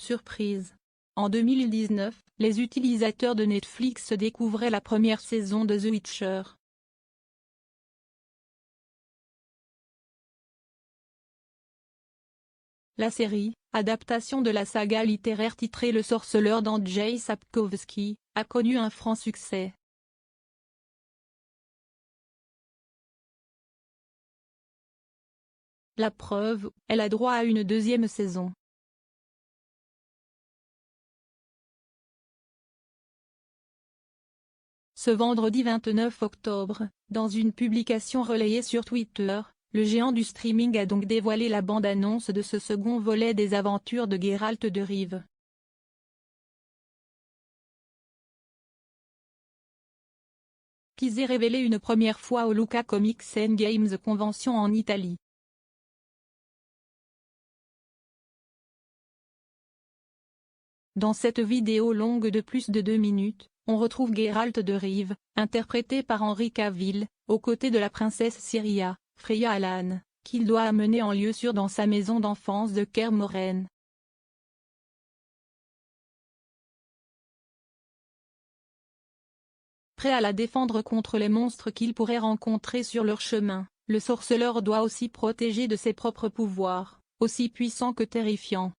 Surprise. En 2019, les utilisateurs de Netflix découvraient la première saison de The Witcher. La série, adaptation de la saga littéraire titrée Le Sorceleur d'Andrzej Sapkowski, a connu un franc succès. La preuve, elle a droit à une deuxième saison. Ce vendredi 29 octobre, dans une publication relayée sur Twitter, le géant du streaming a donc dévoilé la bande-annonce de ce second volet des aventures de Geralt de Rive. Qui est révélé une première fois au Lucca Comics and Games Convention en Italie. Dans cette vidéo longue de plus de 2 minutes, on retrouve Geralt de Rive, interprété par Henry Cavill, aux côtés de la princesse Ciri, Freya Allan, qu'il doit amener en lieu sûr dans sa maison d'enfance de Kaer Morhen. Prêt à la défendre contre les monstres qu'il pourrait rencontrer sur leur chemin, le sorceleur doit aussi protéger de ses propres pouvoirs, aussi puissants que terrifiants.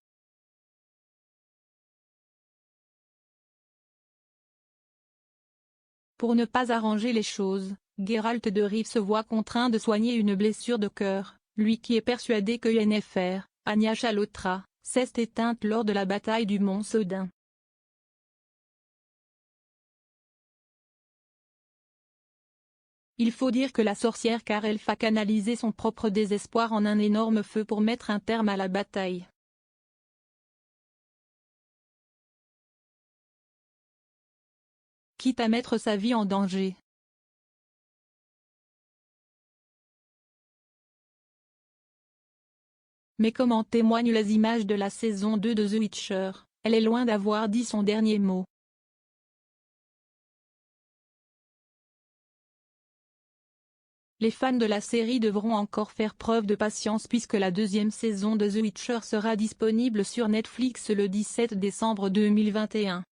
Pour ne pas arranger les choses, Geralt de Rive se voit contraint de soigner une blessure de cœur, lui qui est persuadé que Yennefer, Anya Chalotra, s'est éteinte lors de la bataille du mont Sodin. Il faut dire que la sorcière Karelf a canalisé son propre désespoir en un énorme feu pour mettre un terme à la bataille. Quitte à mettre sa vie en danger. Mais comme en témoignent les images de la saison 2 de The Witcher, elle est loin d'avoir dit son dernier mot. Les fans de la série devront encore faire preuve de patience puisque la deuxième saison de The Witcher sera disponible sur Netflix le 17 décembre 2021.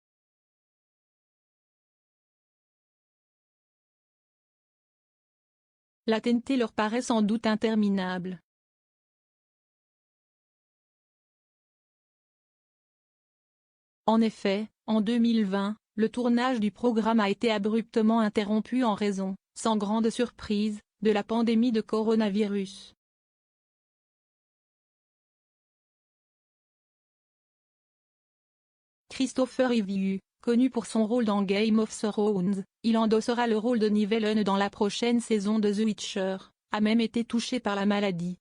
L'attente leur paraît sans doute interminable. En effet, en 2020, le tournage du programme a été abruptement interrompu en raison, sans grande surprise, de la pandémie de coronavirus. Christopher Reeve, connu pour son rôle dans Game of Thrones, il endossera le rôle de Nivellen dans la prochaine saison de The Witcher, a même été touché par la maladie.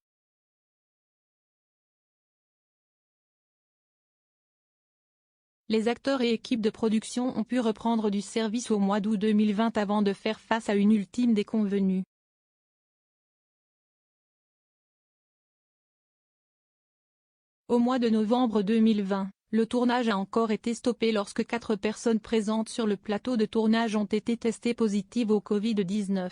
Les acteurs et équipes de production ont pu reprendre du service au mois d'août 2020 avant de faire face à une ultime déconvenue. Au mois de novembre 2020, le tournage a encore été stoppé lorsque 4 personnes présentes sur le plateau de tournage ont été testées positives au Covid-19.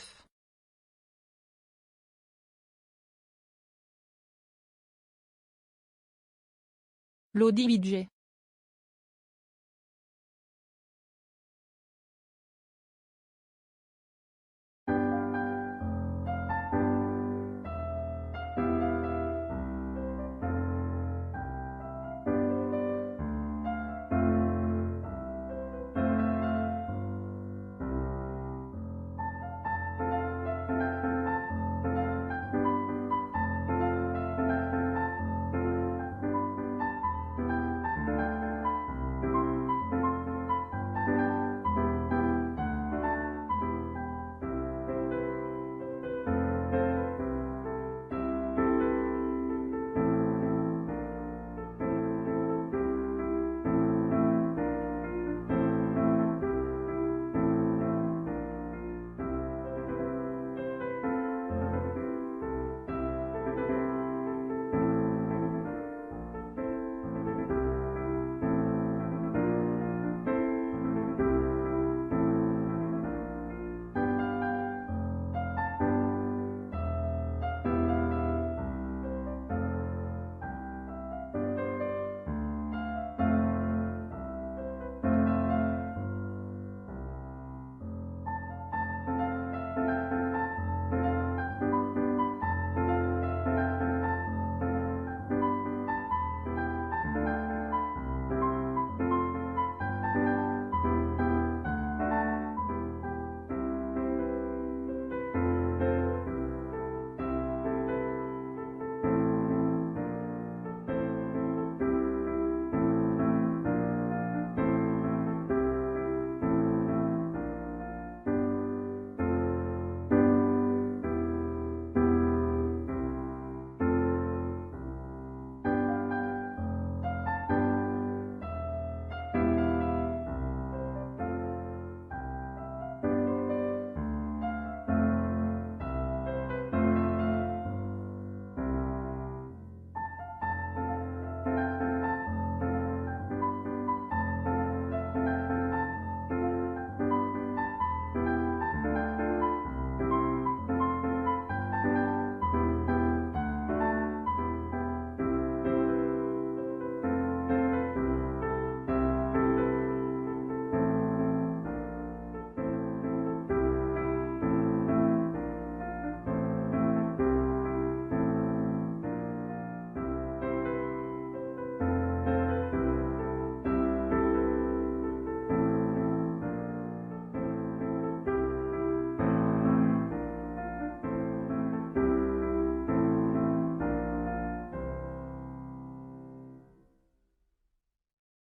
Lodi Vijay